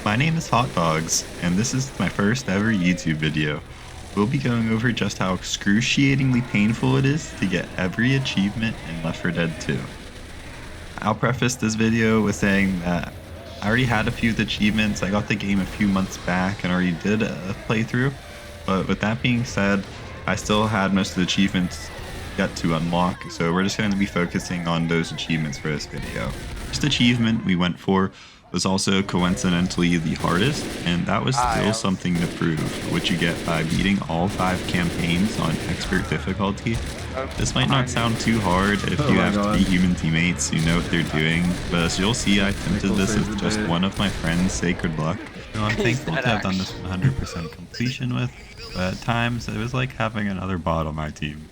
My name is Hot Dogs, and this is my first ever YouTube video. We'll be going over just how excruciatingly painful it is to get every achievement in Left 4 Dead 2. I'll preface this video with saying that I already had a few of the achievements. I got the game a few months back and already did a playthrough, but with that being said, I still had most of the achievements yet to unlock, so we're just going to be focusing on those achievements for this video. First achievement we went for was also coincidentally the hardest, and that was still something to prove, which you get by beating all 5 campaigns on expert difficulty. This might not sound too hard if you have 3 human teammates who know what they're doing, but as you'll see, I attempted this with just one of my friends' sacred luck. So I'm thankful to have done this 100% completion with, but at times it was like having another bot on my team.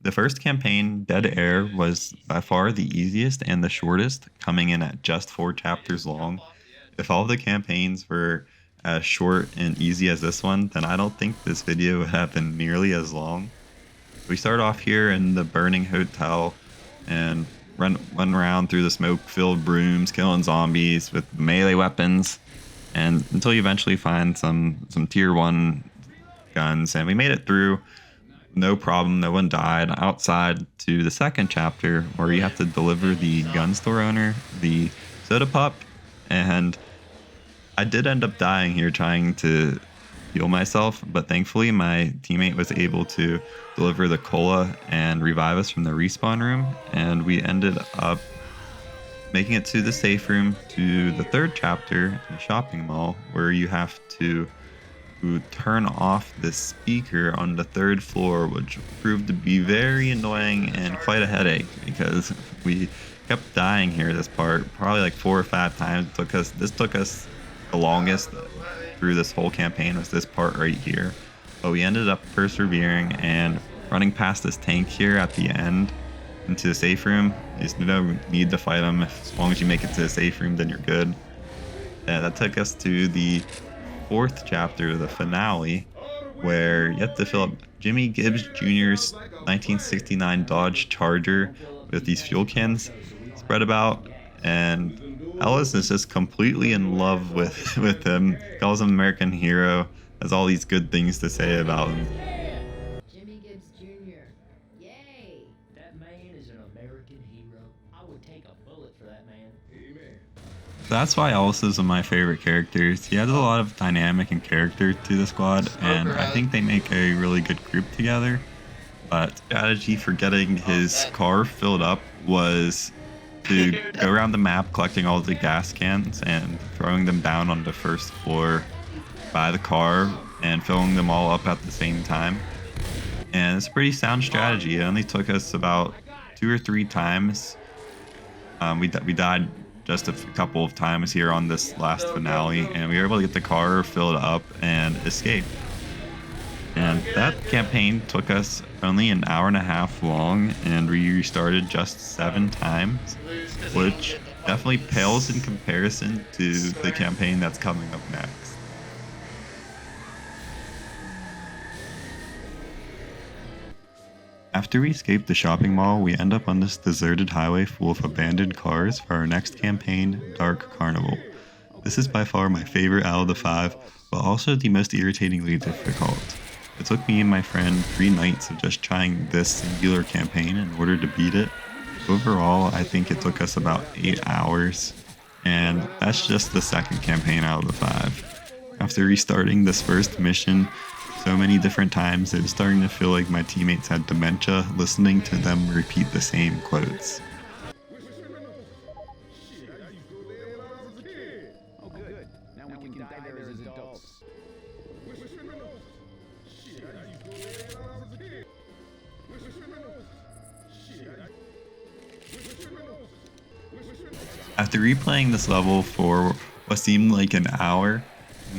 The first campaign, Dead Air, was by far the easiest and the shortest, coming in at just 4 chapters long. If all the campaigns were as short and easy as this one, then I don't think this video would have been nearly as long. We start off here in the burning hotel and run around through the smoke-filled rooms, killing zombies with melee weapons, and until you eventually find some tier 1 guns, and we made it through. No problem, no one died. Outside to the second chapter where you have to deliver the gun store owner the soda pop, and I did end up dying here trying to heal myself, but thankfully my teammate was able to deliver the cola and revive us from the respawn room, and we ended up making it to the safe room to the third chapter, the shopping mall, where you have to turn off the speaker on the 3rd floor, which proved to be very annoying and quite a headache because we kept dying here this part probably like 4 or 5 times. This took us the longest through this whole campaign, was this part right here, but we ended up persevering and running past this tank here at the end into the safe room. You just don't need to fight them. As long as you make it to the safe room, then you're good. That took us to the 4th chapter, the finale, where you have to fill up Jimmy Gibbs Jr.'s 1969 Dodge Charger with these fuel cans spread about, and Ellis is just completely in love with him. Calls him American hero, has all these good things to say about him. Jimmy Gibbs Jr. Yay! That man is an American hero. I would take a bullet for that man. Amen. That's why Ellis is one of my favorite characters. He adds a lot of dynamic and character to the squad, and I think they make a really good group together. But strategy for getting his car filled up was to go around the map collecting all the gas cans and throwing them down on the 1st floor by the car and filling them all up at the same time. And it's a pretty sound strategy. It only took us about 2 or 3 times. We died just a couple of times here on this last finale, and we were able to get the car filled up and escape. And that campaign took us only an hour and a half long, and we restarted just 7 times, which definitely pales in comparison to the campaign that's coming up next. After we escape the shopping mall, we end up on this deserted highway full of abandoned cars for our next campaign, Dark Carnival. This is by far my favorite out of the 5, but also the most irritatingly difficult. It took me and my friend 3 nights of just trying this singular campaign in order to beat it. Overall, I think it took us about 8 hours, and that's just the second campaign out of the 5. After restarting this first mission so many different times, it was starting to feel like my teammates had dementia listening to them repeat the same quotes. After replaying this level for what seemed like an hour,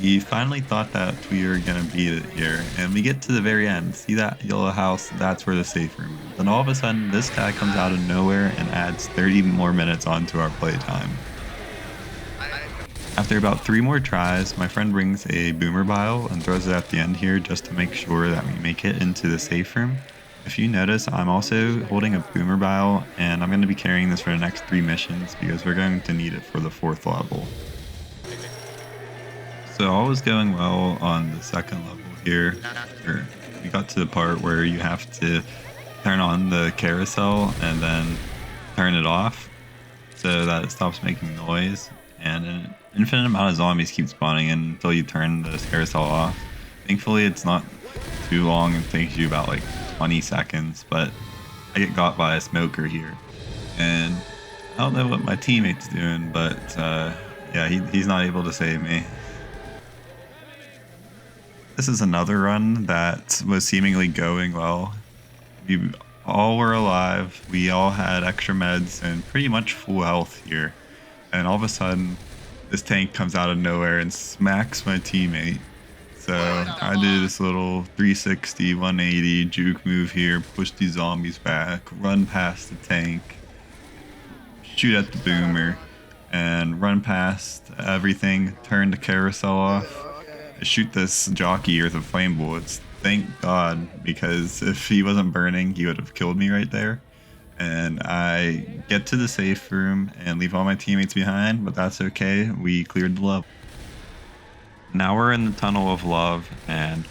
we finally thought that we were gonna beat it here, and we get to the very end. See that yellow house? That's where the safe room is. Then all of a sudden, this guy comes out of nowhere and adds 30 more minutes onto our playtime. After about 3 more tries, my friend brings a boomer bile and throws it at the end here just to make sure that we make it into the safe room. If you notice, I'm also holding a boomer bile, and I'm going to be carrying this for the next 3 missions because we're going to need it for the 4th level. So all was going well on the 2nd level here. We got to the part where you have to turn on the carousel and then turn it off so that it stops making noise. And an infinite amount of zombies keep spawning in until you turn this carousel off. Thankfully, it's not too long. It takes you about like 20 seconds, but I get got by a smoker here. And I don't know what my teammate's doing, but yeah, he's not able to save me. This is another run that was seemingly going well. We all were alive. We all had extra meds and pretty much full health here. And all of a sudden, this tank comes out of nowhere and smacks my teammate. So I do this little 360, 180 juke move here, push these zombies back, run past the tank, shoot at the boomer, and run past everything, turn the carousel off, shoot this jockey with the flame bullets. Thank God, because if he wasn't burning, he would have killed me right there. And I get to the safe room and leave all my teammates behind, but that's okay. We cleared the level. Now we're in the Tunnel of Love, and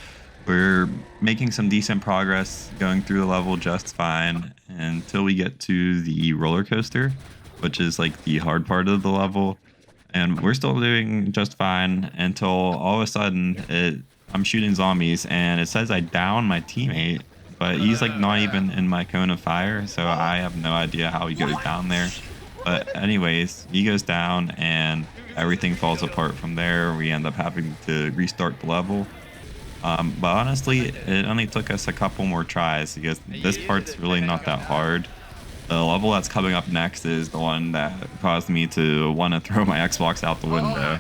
we're making some decent progress, going through the level just fine until we get to the roller coaster, which is like the hard part of the level. And we're still doing just fine until all of a sudden I'm shooting zombies and it says I down my teammate, but he's like not even in my cone of fire, so I have no idea how he goes down there. But anyways, he goes down and everything falls apart from there. We end up having to restart the level. But honestly, it only took us a couple more tries because this part's really not that hard. The level that's coming up next is the one that caused me to want to throw my Xbox out the window.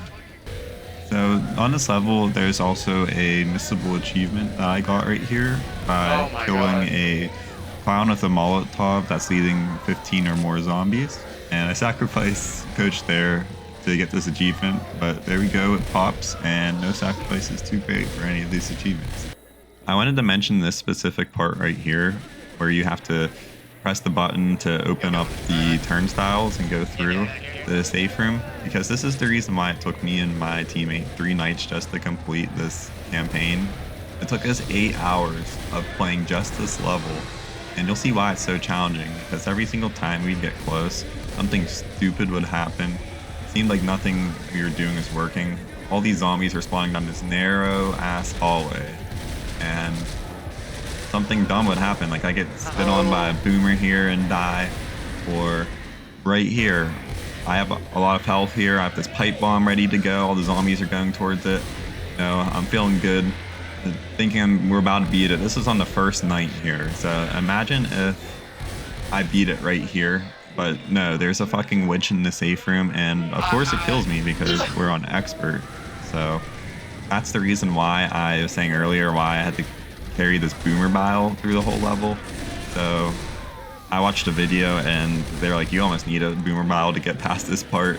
So on this level, there's also a missable achievement that I got right here by killing a clown with a Molotov that's leading 15 or more zombies. And I sacrificed Coach there to get this achievement, but there we go, it pops, and no sacrifice is too great for any of these achievements. I wanted to mention this specific part right here, where you have to press the button to open up the turnstiles and go through the safe room, because this is the reason why it took me and my teammate 3 nights just to complete this campaign. It took us 8 hours of playing just this level, and you'll see why it's so challenging, because every single time we'd get close, something stupid would happen. It seemed like nothing we were doing was working. All these zombies were spawning down this narrow ass hallway, and something dumb would happen. Like I get spit on by a boomer here and die, or right here, I have a lot of health here. I have this pipe bomb ready to go. All the zombies are going towards it. You know, I'm feeling good, thinking we're about to beat it. This is on the first night here, so imagine if I beat it right here. But no, there's a fucking witch in the safe room, and of course it kills me because we're on expert. So that's the reason why I was saying earlier why I had to carry this boomer bile through the whole level. So I watched a video and they're like, you almost need a boomer bile to get past this part.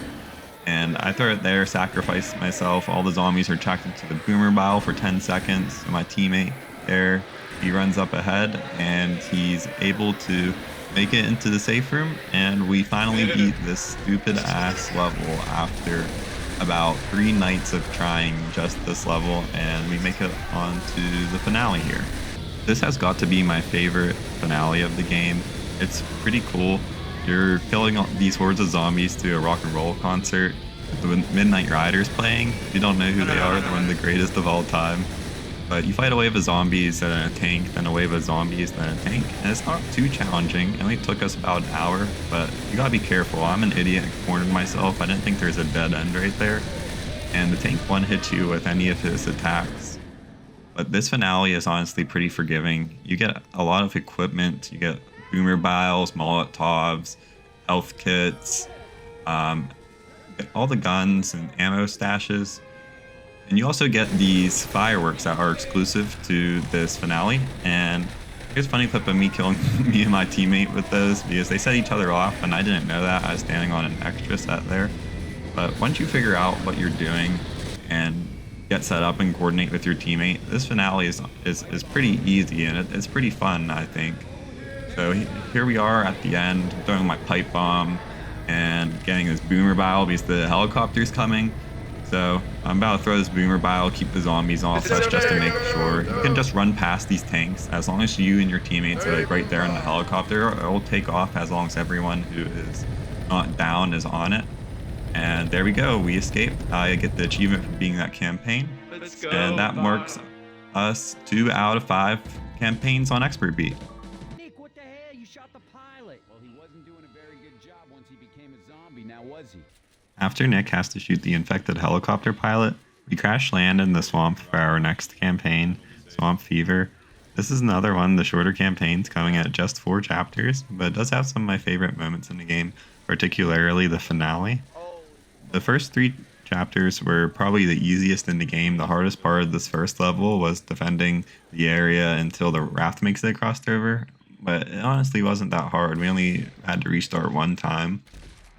And I throw it there, sacrifice myself. All the zombies are attracted to the boomer bile for 10 seconds. And my teammate there, he runs up ahead and he's able to make it into the safe room. And we finally beat this stupid ass level after about 3 nights of trying just this level, and we make it on to the finale here. This has got to be my favorite finale of the game. It's pretty cool. You're killing all these hordes of zombies to a rock and roll concert with the Midnight Riders playing. If you don't know who they are, they're one of the greatest of all time. But you fight a wave of zombies, then a tank, then a wave of zombies, then a tank, and it's not too challenging. It only took us about an hour, but you gotta be careful. I'm an idiot and cornered myself. I didn't think there's a dead end right there. And the tank one-hits you with any of his attacks. But this finale is honestly pretty forgiving. You get a lot of equipment. You get boomer biles, Molotovs, health kits, all the guns and ammo stashes. And you also get these fireworks that are exclusive to this finale. And here's a funny clip of me killing me and my teammate with those because they set each other off and I didn't know that. I was standing on an extra set there. But once you figure out what you're doing and get set up and coordinate with your teammate. This finale is pretty easy, and it's pretty fun, I think. So here we are at the end, throwing my pipe bomb and getting this boomer bile because the helicopter's coming. So I'm about to throw this boomer bile, keep the zombies off us just to make sure. You can just run past these tanks as long as you and your teammates are like right there in the helicopter. It'll take off as long as everyone who is not down is on it. And there we go. We escaped. I get the achievement for being that campaign. Let's go. And that marks us 2 out of 5 campaigns on Expert Beat. Nick, what the hell? You shot the pilot. Well, he wasn't doing a very good job once he became a zombie, now was he? After Nick has to shoot the infected helicopter pilot, we crash land in the swamp for our next campaign, Swamp Fever. This is another one of the shorter campaigns coming at just 4 chapters, but it does have some of my favorite moments in the game, particularly the finale. The first 3 chapters were probably the easiest in the game. The hardest part of this first level was defending the area until the raft makes it across the river, but it honestly wasn't that hard. We only had to restart 1 time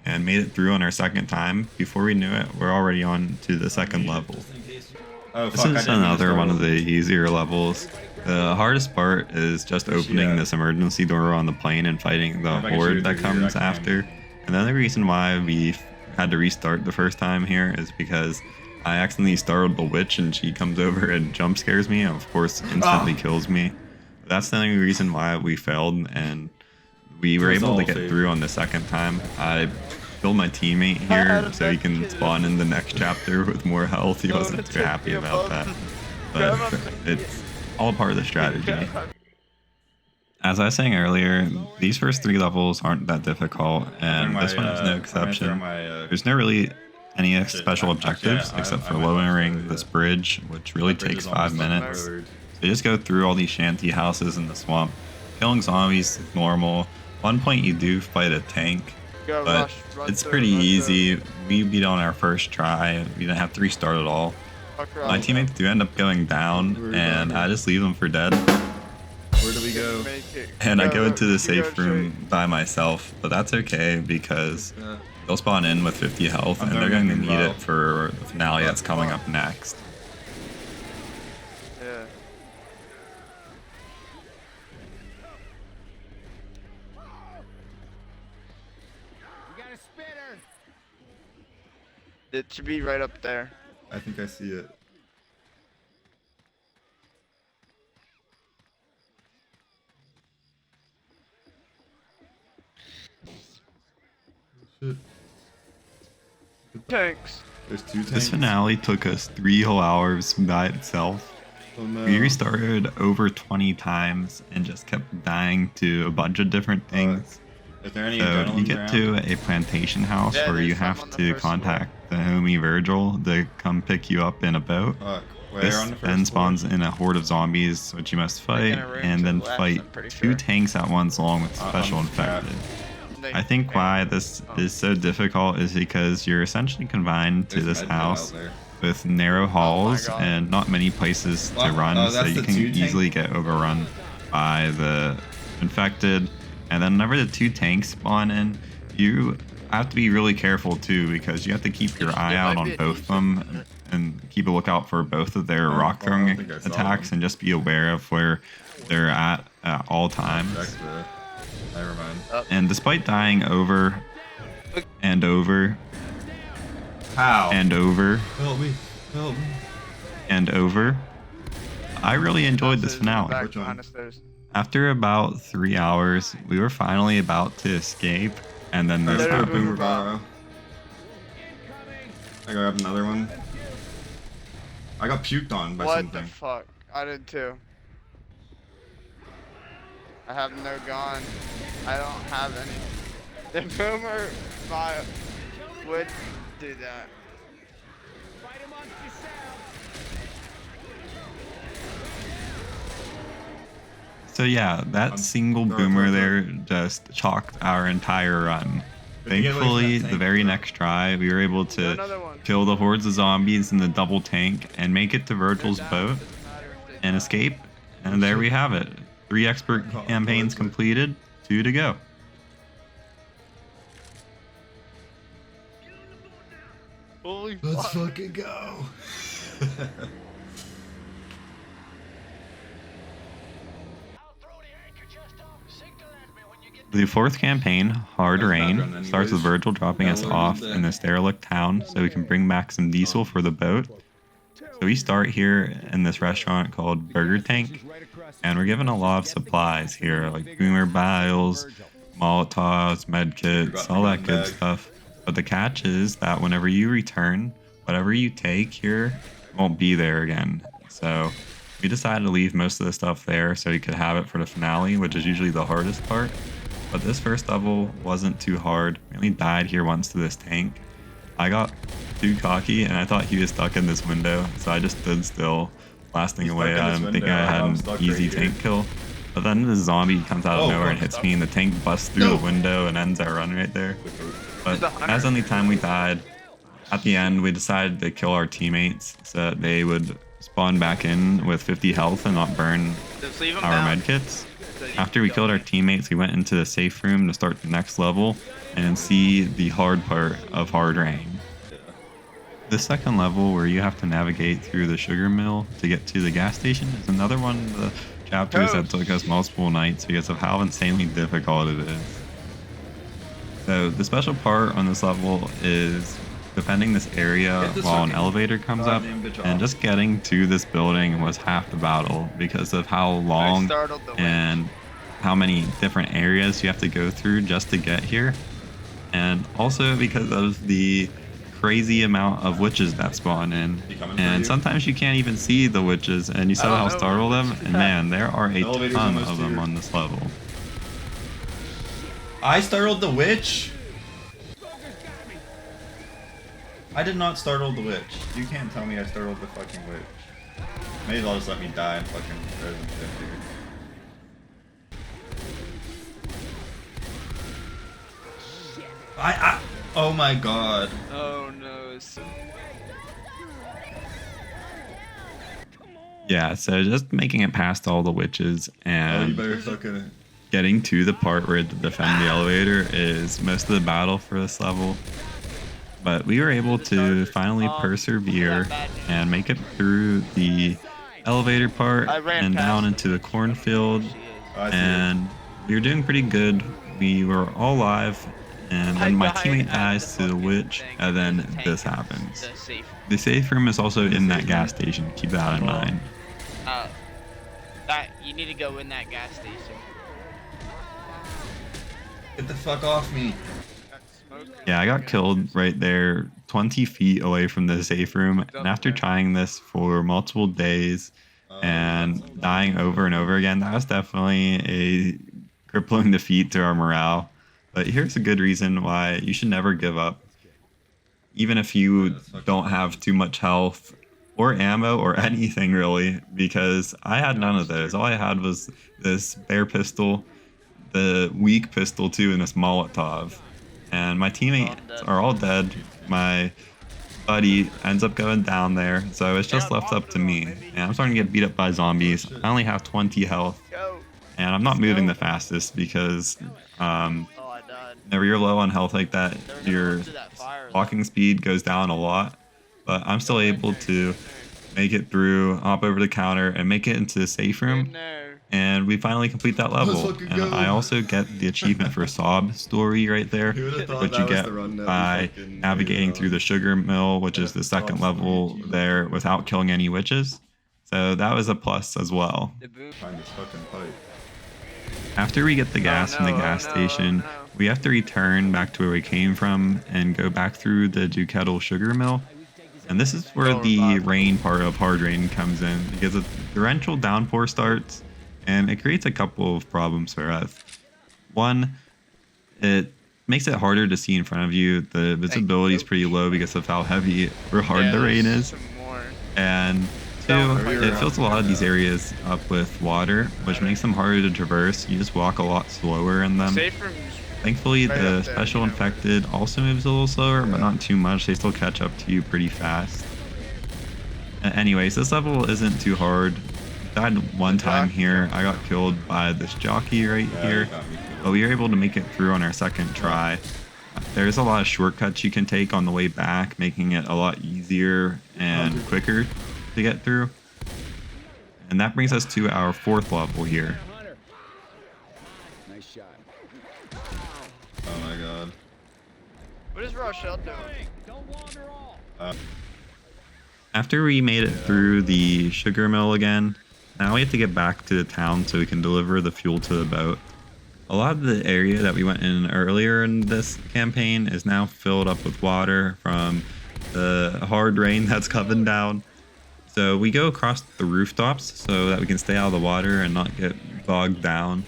and made it through on our 2nd time. Before we knew it, we're already on to the 2nd level. Oh, This fuck, I is didn't another one of the restart. easier levels. The hardest part is just opening this emergency door on the plane and fighting the If I can shoot horde it that through here, comes I can. after. And the other reason why we had to restart the first time here is because I accidentally startled the witch and she comes over and jump scares me and of course instantly kills me. That's the only reason why we failed, and we were able to get through on the 2nd time. I killed my teammate here so he can spawn in the next chapter with more health. He wasn't too happy about that, but it's all part of the strategy. As I was saying earlier, these first 3 levels aren't that difficult, and this one is no exception. There's no really any special objectives except for lowering this bridge, which really takes 5 minutes. So you just go through all these shanty houses in the swamp. Killing zombies is normal. One point you do fight a tank, but it's pretty easy. We beat on our first try. We didn't have to restart at all. My teammates do end up going down, and I just leave them for dead. Where do we go? And I go into the safe room by myself, but that's okay because they'll spawn in with 50 health and they're going to need it for the finale that's coming up next. Yeah. We got a spitter! It should be right up there. I think I see it. Shit. Tanks. There's 2 tanks. This finale took us 3 whole hours by itself. Oh no. We restarted over 20 times and just kept dying to a bunch of different things. Is there any So adrenaline you get around? to a plantation house Yeah, where you there's some have on the to first floor. contact the homie Virgil to come pick you up in a boat. Fuck. Where This on the first then floor? spawns in a horde of zombies, which you must Like fight, in a room and to then the left, fight I'm pretty 2 sure. tanks at once along with I'm special strapped. infected. I think why this is so difficult is because you're essentially confined to There's this med kit out house there. with narrow halls God. and not many places to Oh, run, oh, so that's you the can 2 tank? easily get overrun by the infected. And then whenever the 2 tanks spawn in, you have to be really careful too, because you have to keep your eye out on both of them and keep a lookout for both of their rock well, I don't throwing think I saw attacks them. and just be aware of where they're at all times. Check the... Never mind. And despite dying over and over How? and over Help me. Help me. and over, I really enjoyed this finale. Back Which one? behind us, there's- After about 3 hours, we were finally about to escape, and then this There There's we my go. happened. boomer baro. I grab another one. I got puked on by What something. the fuck? I did too. I have no gun. I don't have any. The boomer fire would do that. Fight amongst yourselves. So yeah, that single Throw it, boomer throw it, there just chalked our entire run. If you get away from Thankfully, that the tank, very though. next try, we were able Do to another one. kill the hordes of zombies in the double tank and make it to Virgil's Down, boat doesn't matter if they and die. escape. And there we have it. 3 expert campaigns completed, 2 to go. Holy Let's fuck. fucking go. The fourth campaign, Hard That's Rain, background starts with anyways. Virgil dropping us Download off the- in this derelict town so we can bring back some diesel for the boat. So we start here in this restaurant called Burger Tank, and we're given a lot of supplies here, like boomer biles, Molotovs, medkits, all that good stuff. But the catch is that whenever you return, whatever you take here won't be there again. So we decided to leave most of the stuff there so you could have it for the finale, which is usually the hardest part. But this first level wasn't too hard. We only died here once to this tank. I got too cocky and I thought he was stuck in this window, so I just stood still, blasting He's away stuck in at this him, thinking window. I had I'm an stuck easy right here. tank kill. But then the zombie comes out of Oh, nowhere and fuck. hits me, and the tank busts through the window and ends our run right there. But The hunter. as any time we died, at the end we decided to kill our teammates so that they would spawn back in with 50 health and not burn Just leave him our down. medkits. So you After we don't- killed our teammates, we went into the safe room to start the next level and see the hard part of Hard Rain. The second level, where you have to navigate through the sugar mill to get to the gas station, is another one of the chapters that took us multiple nights because of how insanely difficult it is. So the special part on this level is defending this area Get this while an fucking elevator comes up, goddamn bitch and off. just getting to this building was half the battle because of how long startled the witch. and how many different areas you have to go through just to get here, and also because of the crazy amount of witches that spawn in. He coming for And you? sometimes you can't even see the witches, and you saw don't how know. startled them, and man, there are a Elevator's ton almost of them here. on this level. I startled the witch? I did not startle the witch. You can't tell me I startled the fucking witch. May as well just let me die and fucking frozen shit, dude. Oh my god. Oh no. Yeah, so just making it past all the witches Oh, you and better fucking. getting to the part where to defend the elevator is most of the battle for this level. But we were able to finally persevere and make it through the elevator part I ran and past down her. into the cornfield, I see it. and we were doing pretty good. We were all alive, and then my teammate dies to the witch, and then this happens. The safe. The safe room is also in that gas station, keep that in mind. That you need to go in that gas station. Get the fuck off me. Yeah, I got killed right there, 20 feet away from the safe room. And after trying this for multiple days and dying over and over again, that was definitely a crippling defeat to our morale. But here's a good reason why you should never give up. Even if you don't have too much health or ammo or anything really, because I had none of those. All I had was this bear pistol, the weak pistol too, and this Molotov. And my teammates are all dead. My buddy ends up going down there, so it's just left up to me. And I'm starting to get beat up by zombies. I only have 20 health, Go. and I'm not moving the fastest because Oh, I died. whenever you're low on health like that, They're gonna your run through that fire. walking speed goes down a lot. But I'm still able to make it through, hop over the counter, and make it into the safe room. No. And we finally complete that Let's level. fucking And go. I also get the achievement for Sob Story right there, Who would've thought which that you was get the run that we by fucking navigating made, through the sugar mill, which is the second level there, without killing any witches. So that was a plus as well. The boom. Find this fucking pipe. After we get the gas from the no, gas oh, no, station, oh, no. we have to return back to where we came from and go back through the Duquettle sugar mill. And this is where the rain part of Hard Rain comes in, because a torrential downpour starts, and it creates a couple of problems for us. One, it makes it harder to see in front of you. The visibility is pretty low because of how heavy or hard the rain is. Some more. And two, it fills a lot of these areas up with water, which makes them harder to traverse. You just walk a lot slower in them. Safe rooms. Thankfully, Right the up there, special you know. infected also moves a little slower, but not too much. They still catch up to you pretty fast. Anyways, this level isn't too hard. Died one time here. I got killed by this jockey right here, but we were able to make it through on our second try. There's a lot of shortcuts you can take on the way back, making it a lot easier and quicker to get through. And that brings us to our 4th level here. Hunter. Nice shot. Oh my god. What is Rochelle doing? Don't wander off. After we made it through the sugar mill again, now we have to get back to the town so we can deliver the fuel to the boat. A lot of the area that we went in earlier in this campaign is now filled up with water from the hard rain that's coming down. So we go across the rooftops so that we can stay out of the water and not get bogged down.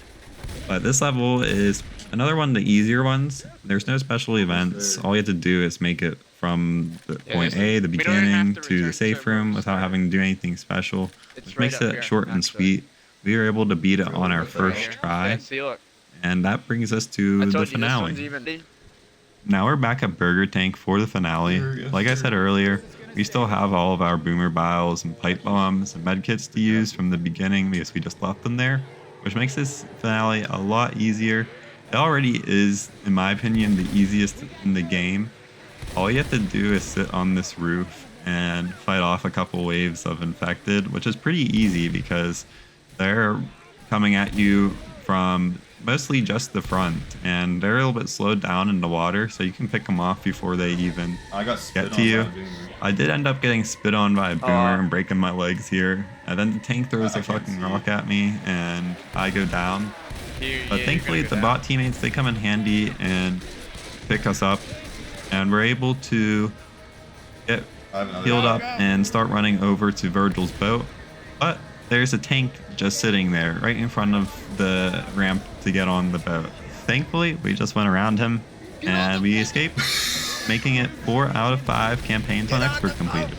But this level is another one of the easier ones. There's no special events. All you have to do is make it from the point A, the we don't even have beginning, to to the return safe server, room without sorry. having to do anything special, It's which right makes up it here, short and actually. sweet. We were able to beat it on our It's right first here. try, Yeah, see, look. and that brings us I to told the you this finale. one's even. Now we're back at Burger Tank for the finale. Yes, Like I sir. said earlier, we still have all of our boomer biles and pipe bombs and med kits to use from the beginning because we just left them there, which makes this finale a lot easier. It already is, in my opinion, the easiest in the game. All you have to do is sit on this roof and fight off a couple waves of infected, which is pretty easy because they're coming at you from mostly just the front, and they're a little bit slowed down in the water, so you can pick them off before they even I got spit get on to you. by a boomer. I did end up getting spit on by a boomer and breaking my legs here, and then the tank throws I a can't fucking see. rock at me, and I go down. But Yeah, thankfully, the bot teammates, they come in handy and pick us up, and we're able to get I have another healed one. up and start running over to Virgil's boat. But there's a tank just sitting there right in front of the ramp to get on the boat. Thankfully, we just went around him and we escaped, making it 4 out of 5 campaigns on expert completed.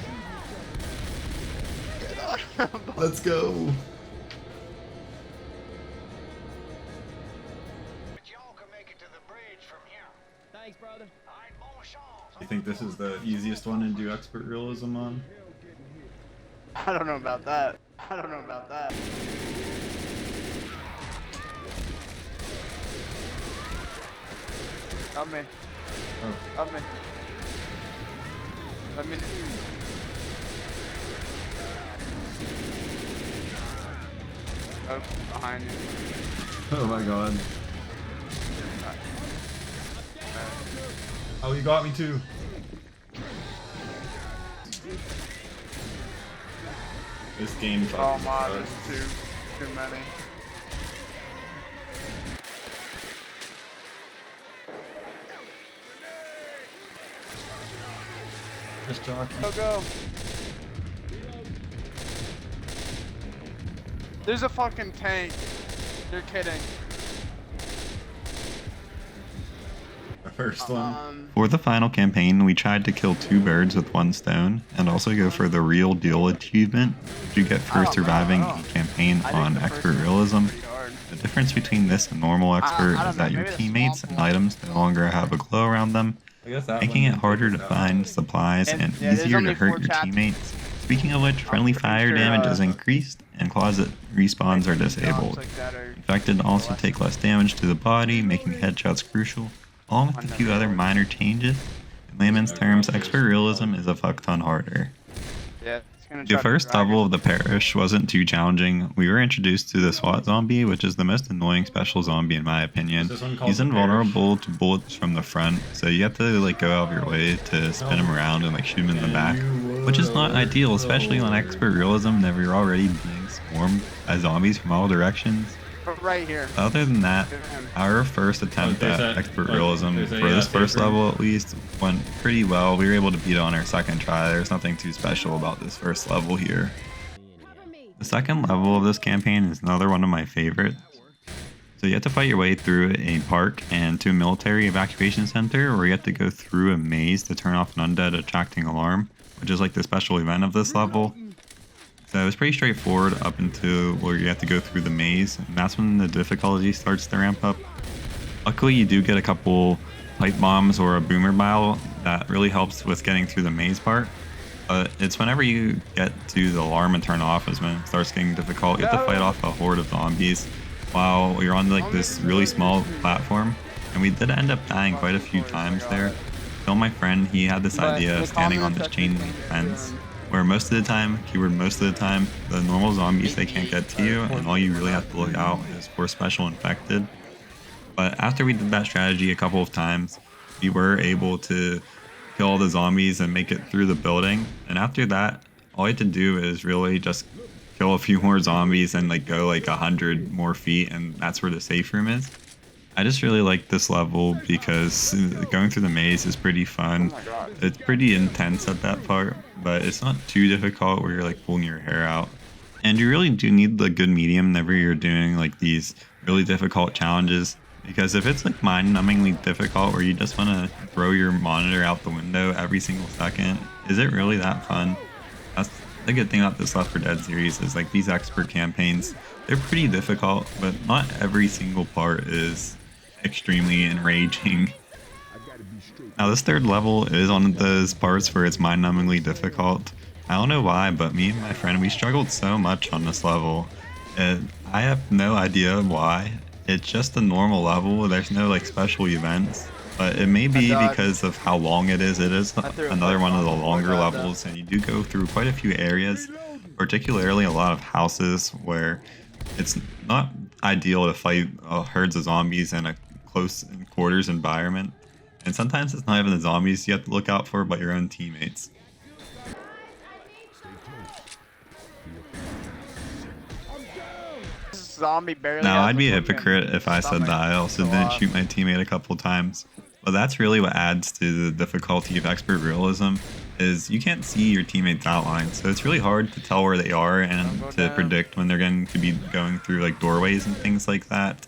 Let's go. Thanks, brother. You think this is the easiest one to do expert realism on? I don't know about that. I don't know about that. Help me. Oh. Help me. Let me. Oh, behind you. Oh my god. Oh, you got me too. This game Oh fucking my, sucks. there's too many. Just jockey. Go. There's a fucking tank. You're kidding. The first one. For the final campaign, we tried to kill 2 birds with 1 stone, and also go for the real Dule achievement, which you get for surviving a campaign I think on the first expert one was realism. pretty hard. The difference between this and normal expert I don't is that know, your maybe the teammates swamp and one. items no longer have a glow around them, I guess that making one it harder to figures out. find supplies And, and yeah, there's easier to only hurt 4 your chapters. teammates. Speaking of which, friendly pretty fire sure, damage is increased, and closet respawns are disabled. Like that are Infected also take less damage to the body, making headshots crucial, along with a few other minor changes. In layman's terms, expert realism is a fuck ton harder. yeah, it's gonna The try to first drag level it. of the Parish wasn't too challenging. We were introduced to the SWAT zombie, which is the most annoying special zombie in my opinion. Is this one called He's the invulnerable to bullets from the front, so you have to like go out of your way to spin him around and like shoot him in the back, which is not ideal, especially on expert realism whenever you're already being swarmed by zombies from all directions. But right here. Other than that, Get him. our first attempt there's at a- expert oh, realism there's a, for this safe first room. level at least went pretty well. We were able to beat it on our second try. There's nothing too special about this first level here. Cover me. The second level of this campaign is another one of my favorites. So you have to fight your way through a park and to a military evacuation center where you have to go through a maze to turn off an undead attracting alarm, which is like the special event of this level. So it's pretty straightforward up until where you have to go through the maze, and that's when the difficulty starts to ramp up. Luckily, you do get a couple pipe bombs or a boomer bile that really helps with getting through the maze part. But it's whenever you get to the alarm and turn off is when it starts getting difficult. You have to fight off a horde of zombies while you're on like this really small platform. and we did end up dying quite a few times there. Till my friend, he had this idea of standing on this chain link fence, where most of the time, keyword most of the time, the normal zombies, they can't get to you, and all you really have to look out is for special infected. But after we did that strategy a couple of times, we were able to kill all the zombies and make it through the building. And after that, all you had to do is really just kill a few more zombies and like go like 100 more feet, and that's where the safe room is. I just really like this level because going through the maze is pretty fun. It's pretty intense at that part, but it's not too difficult where you're like pulling your hair out. And you really do need the good medium whenever you're doing like these really difficult challenges, because if it's like mind-numbingly difficult where you just want to throw your monitor out the window every single second, is it really that fun? That's the good thing about this Left 4 Dead series is like these expert campaigns, they're pretty difficult, but not every single part is extremely enraging. Now this third level is one of those parts where it's mind-numbingly difficult. I don't know why, but me and my friend, we struggled so much on this level. And I have no idea why. It's just a normal level, there's no like special events. But it may be because of how long it is. It is another one of the longer levels, and you do go through quite a few areas, particularly a lot of houses where it's not ideal to fight herds of zombies in a close quarters environment. And sometimes it's not even the zombies you have to look out for, but your own teammates. Zombie barely. Now, has I'd a be a fucking hypocrite if I said that I also didn't shoot my teammate a couple times. But that's really what adds to the difficulty of expert realism, is you can't see your teammates' outline, so it's really hard to tell where they are and to predict when they're going to be going through like doorways and things like that.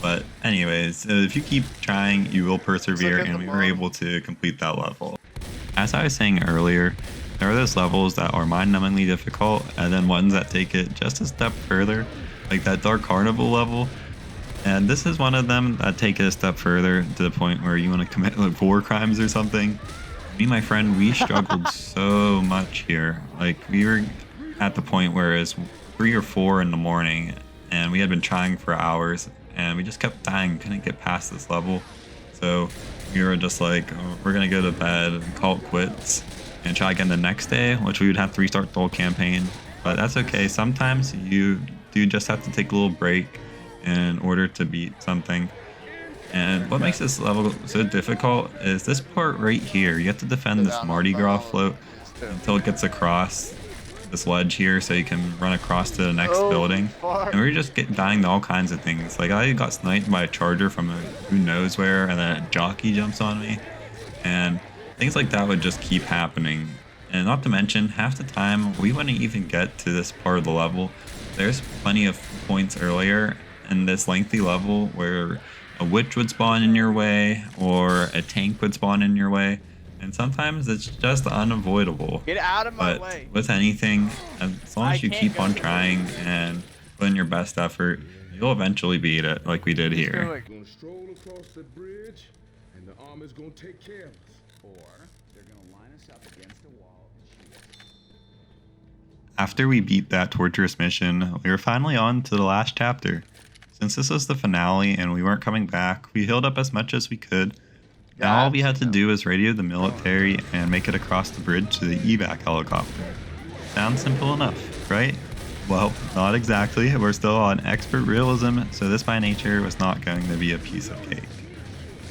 But anyways, if you keep trying, you will persevere, and we were able to complete that level. As I was saying earlier, there are those levels that are mind-numbingly difficult, and then ones that take it just a step further, like that Dark Carnival level. And this is one of them that take it a step further to the point where you want to commit like war crimes or something. Me and my friend, we struggled so much here. Like, we were at the point where it's 3 or 4 in the morning, and we had been trying for hours, and we just kept dying, couldn't get past this level. So we were just like, oh, we're gonna go to bed and call it quits and try again the next day, which we would have to restart the whole campaign. But that's okay. Sometimes you do just have to take a little break in order to beat something. And what makes this level so difficult is this part right here. You have to defend this Mardi Gras float until it gets across this ledge here, so you can run across to the next building. And we're just dying to all kinds of things. Like, I got sniped by a charger from who knows where, and then a jockey jumps on me. And things like that would just keep happening. And not to mention, half the time we wouldn't even get to this part of the level. There's plenty of points earlier in this lengthy level where a witch would spawn in your way or a tank would spawn in your way, and sometimes it's just unavoidable. Get out of my But way. with anything, as long as you keep on trying and put in your best effort, you'll eventually beat it like we did here. Gonna stroll across the bridge, and the army's gonna take care of us. Or they're gonna line us up against a wall and shoot us. After we beat that torturous mission, we were finally on to the last chapter. Since this was the finale and we weren't coming back, we healed up as much as we could. Now all we had to do was radio the military and make it across the bridge to the evac helicopter. Sounds simple enough, right? Well, not exactly. We're still on expert realism, so this by nature was not going to be a piece of cake.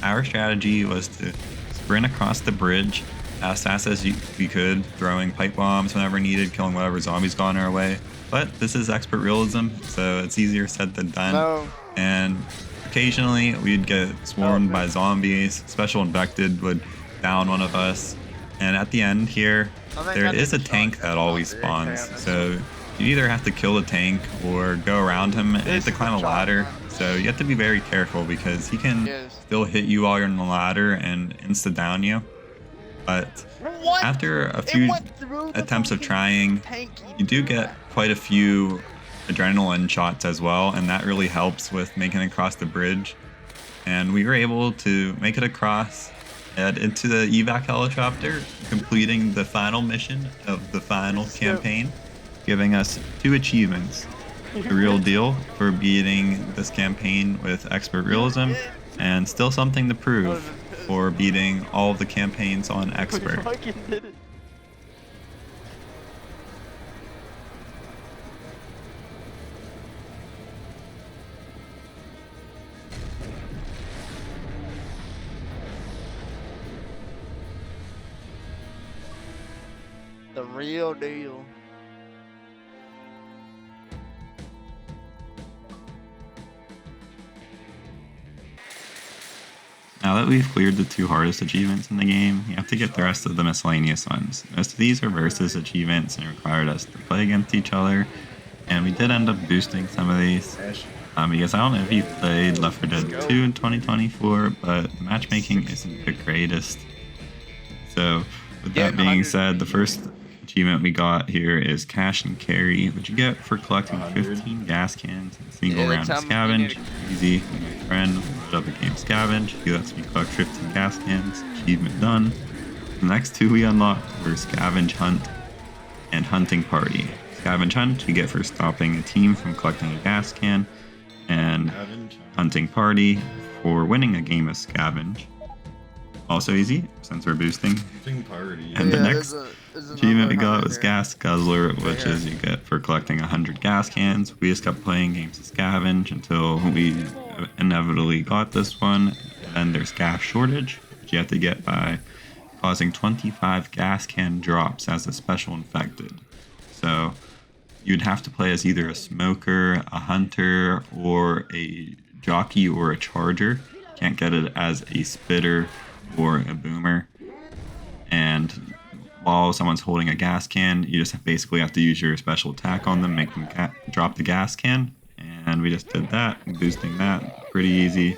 Our strategy was to sprint across the bridge as fast as we could, throwing pipe bombs whenever needed, killing whatever zombies got in our way. But this is expert realism, so it's easier said than done. No. And occasionally we'd get swarmed by zombies. Special infected would down one of us. And at the end here, there is a tank that always spawns. So you either have to kill the tank or go around him and you have to climb a ladder. So you have to be very careful because he can still hit you while you're on the ladder and insta down you. But after a few attempts of trying, you do get quite a few adrenaline shots as well, and that really helps with making it across the bridge. And we were able to make it across and into the evac helicopter, completing the final mission of the final campaign, giving us 2 achievements. The real deal for beating this campaign with expert realism, and still something to prove for beating all of the campaigns on We expert. fucking did it. The real deal. Now that we've cleared the 2 hardest achievements in the game, you have to get the rest of the miscellaneous ones. Most of these are versus achievements and required us to play against each other, and we did end up boosting some of these. Because I don't know if you played Left 4 Dead 2 in 2024, but the matchmaking isn't the greatest. So, with that being said, the first achievement we got here is Cash and Carry, which you get for collecting 15 gas cans in a single Yeah, round of tell me you scavenge. Easy. My friend loaded up a game scavenge. He lets me collect 15 gas cans. Achievement done. The next 2 we unlocked were Scavenge Hunt and Hunting Party. Scavenge Hunt you get for stopping a team from collecting a gas can, and Hunting Party for winning a game of Scavenge. Also easy, since we're boosting. Party. And the Yeah, next there's achievement we another got was here. Gas Guzzler, which here. is you get for collecting 100 gas cans. We just kept playing games of Scavenge until we inevitably got this one. Then there's Gas Shortage, which you have to get by causing 25 gas can drops as a special infected. So you'd have to play as either a smoker, a hunter, or a jockey or a charger. Can't get it as a spitter or a boomer. And while someone's holding a gas can, you just basically have to use your special attack on them, make them drop the gas can. And we just did that, boosting that. Pretty easy.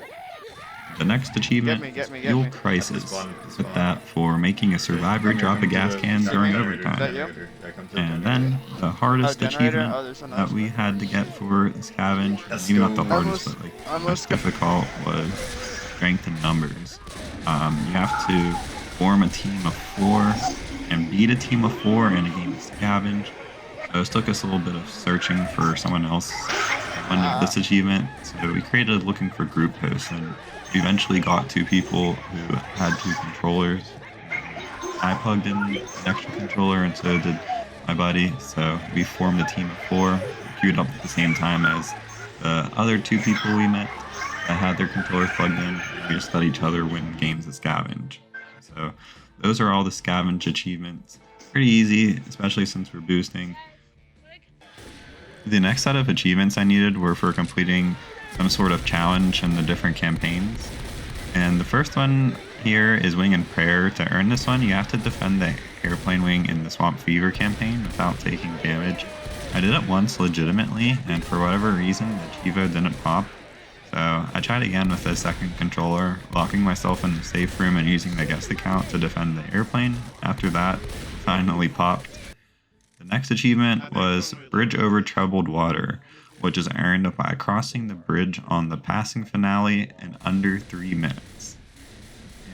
The next achievement Get is me. Fuel Crisis. With that for making a survivor drop a gas can during overtime. And then the hardest achievement that we had to get for Scavenge, maybe not the hardest, but like most difficult, was Strength in Numbers. You have to form a team of 4 and beat a team of 4 in a game of Scavenge. So this took us a little bit of searching for someone else to win this achievement. So we created Looking for Group Hosts, and we eventually got 2 people who had 2 controllers. I plugged in an extra controller, and so did my buddy. So we formed a team of 4, queued up at the same time as the other 2 people we met that had their controllers plugged in. And we just let each other win games of Scavenge. So those are all the Scavenge achievements. Pretty easy, especially since we're boosting. The next set of achievements I needed were for completing some sort of challenge in the different campaigns. And the first one here is Wing and Prayer. To earn this one, you have to defend the airplane wing in the Swamp Fever campaign without taking damage. I did it once legitimately, and for whatever reason, the Chivo didn't pop. So I tried again with a second controller, locking myself in the safe room and using the guest account to defend the airplane. After that, finally popped. The next achievement was Bridge Over Troubled Water, which is earned by crossing the bridge on the passing finale in under 3 minutes.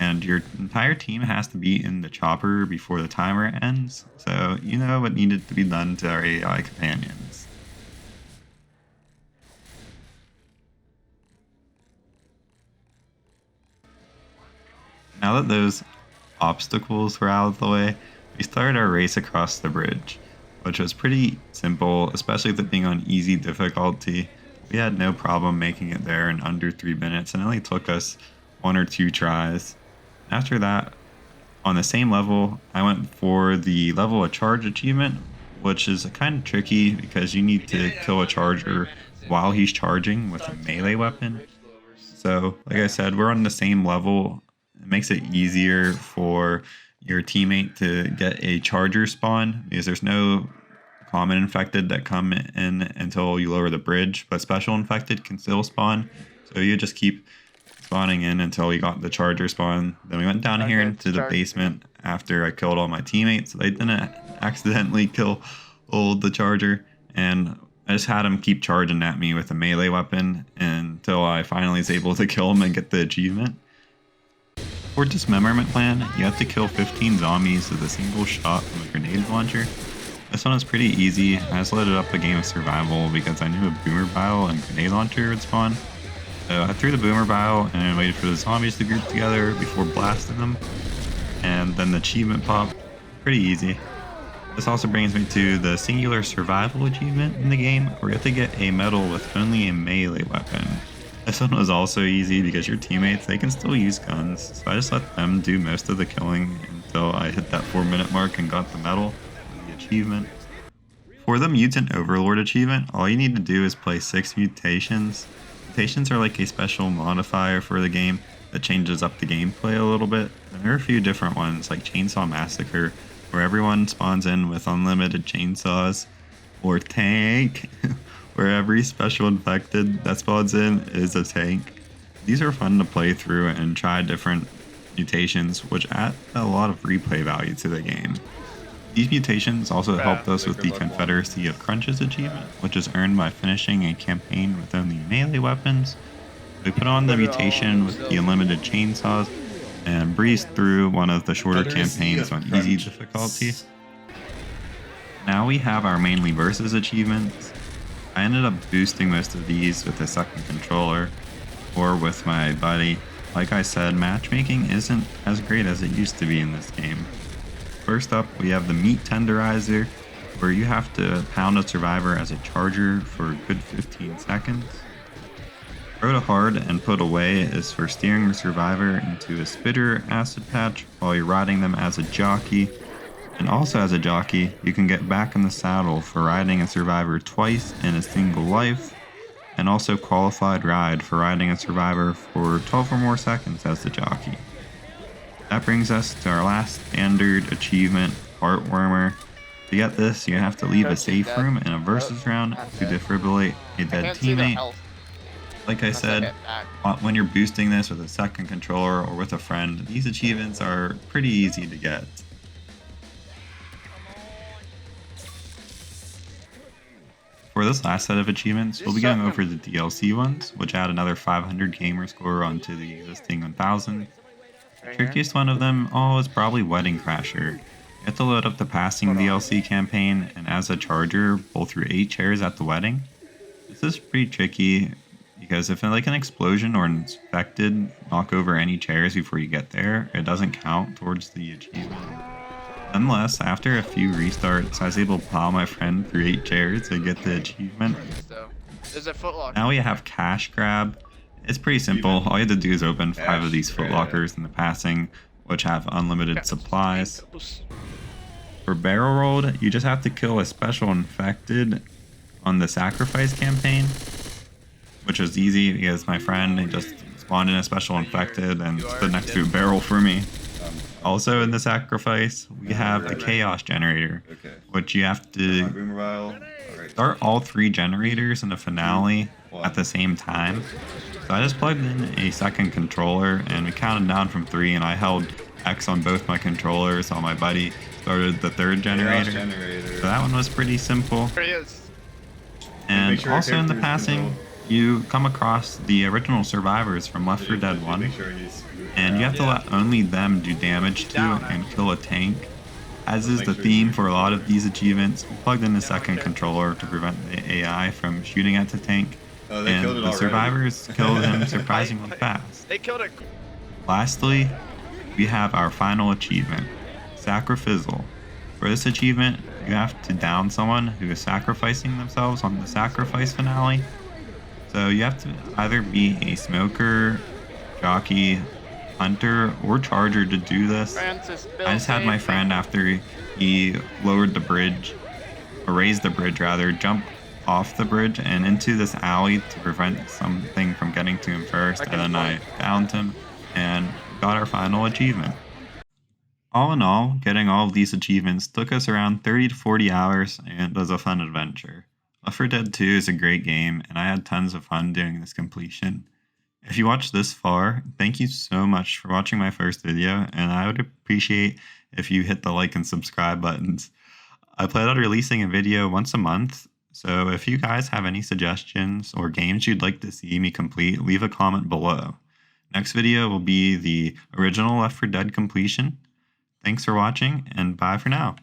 And your entire team has to be in the chopper before the timer ends, so you know what needed to be done to our AI companions. Now that those obstacles were out of the way, we started our race across the bridge, which was pretty simple, especially with it being on easy difficulty. We had no problem making it there in under 3 minutes, and it only took us 1 or 2 tries. After that, on the same level, I went for the level of charge achievement, which is kind of tricky because you need to kill a charger while he's charging with a melee weapon. So, like I said, we're on the same level. It makes it easier for your teammate to get a charger spawn because there's no common infected that come in until you lower the bridge, but special infected can still spawn. So you just keep spawning in until we got the charger spawn. Then we went down here into the basement after I killed all my teammates so they didn't accidentally kill the charger, and I just had him keep charging at me with a melee weapon until I finally was able to kill him and get the achievement. For Dismemberment Plan, you have to kill 15 zombies with a single shot from a grenade launcher. This one was pretty easy. I just loaded up a game of survival because I knew a boomer bile and grenade launcher would spawn. So I threw the boomer bile and waited for the zombies to group together before blasting them. And then the achievement pop. Pretty easy. This also brings me to the singular survival achievement in the game, where you have to get a medal with only a melee weapon. This one was also easy because your teammates, they can still use guns, so I just let them do most of the killing until I hit that 4-minute mark and got the medal for the achievement. For the Mutant Overlord achievement, all you need to do is play 6 mutations. Mutations are like a special modifier for the game that changes up the gameplay a little bit. And there are a few different ones, like Chainsaw Massacre, where everyone spawns in with unlimited chainsaws, or Tank, where every special infected that spawns in is a tank. These are fun to play through and try different mutations, which add a lot of replay value to the game. These mutations also helped us with the Confederacy of Crunches achievement, which is earned by finishing a campaign with only melee weapons. We put on the mutation with the unlimited chainsaws and breezed through one of the shorter campaigns on easy difficulty. Now we have our mainly versus achievements. I ended up boosting most of these with a second controller or with my buddy. Like I said, matchmaking isn't as great as it used to be in this game. First up, we have the Meat Tenderizer, where you have to pound a survivor as a charger for a good 15 seconds. Throw to hard and put away is for steering the survivor into a spitter acid patch while you're riding them as a jockey. And also as a jockey, you can get back in the saddle for riding a survivor twice in a single life, and also qualified ride for riding a survivor for 12 or more seconds as the jockey. That brings us to our last standard achievement, Heartwarmer. To get this, you have to leave a safe room in a versus round to defibrillate a dead teammate. Like I said, when you're boosting this with a second controller or with a friend, these achievements are pretty easy to get. For this last set of achievements, we'll be going over the DLC ones, which add another 500 gamer score onto the existing 1000. The trickiest one of them all is probably Wedding Crasher. You have to load up the Passing DLC campaign and as a charger, pull through 8 chairs at the wedding. This is pretty tricky because if like an explosion or an infected knock over any chairs before you get there, it doesn't count towards the achievement. Nonetheless, after a few restarts, I was able to plow my friend through 8 chairs to get the achievement. There's a footlocker. Now we have Cash Grab. It's pretty simple. All you have to do is open 5 of these footlockers in the Passing, which have unlimited supplies. For Barrel Rolled, you just have to kill a special infected on the Sacrifice campaign, which was easy because my friend just spawned in a special infected and stood next to a barrel for me. Also in the Sacrifice, we have the Chaos Generator, which you have to start all 3 generators in the finale at the same time. So I just plugged in a second controller and we counted down from 3 and I held X on both my controllers while my buddy started the 3rd generator. So that one was pretty simple. And also in the Passing, you come across the original survivors from Left 4 Dead 1, and you have to let only them do damage to and kill a tank. As is the theme for a lot of these achievements, we plugged in a second controller to prevent the AI from shooting at the tank, and the survivors killed him surprisingly fast. They killed it. Lastly, we have our final achievement, Sacrifizzle. For this achievement, you have to down someone who is sacrificing themselves on the Sacrifice finale. So you have to either be a smoker, jockey, hunter, or charger to do this. I just had my friend, after he lowered the bridge, or raised the bridge rather, jump off the bridge and into this alley to prevent something from getting to him first, and then I downed him and got our final achievement. All in all, getting all of these achievements took us around 30 to 40 hours and was a fun adventure. Left 4 Dead 2 is a great game, and I had tons of fun doing this completion. If you watched this far, thank you so much for watching my first video, and I would appreciate if you hit the like and subscribe buttons. I plan on releasing a video once a month, so if you guys have any suggestions or games you'd like to see me complete, leave a comment below. Next video will be the original Left 4 Dead completion. Thanks for watching, and bye for now.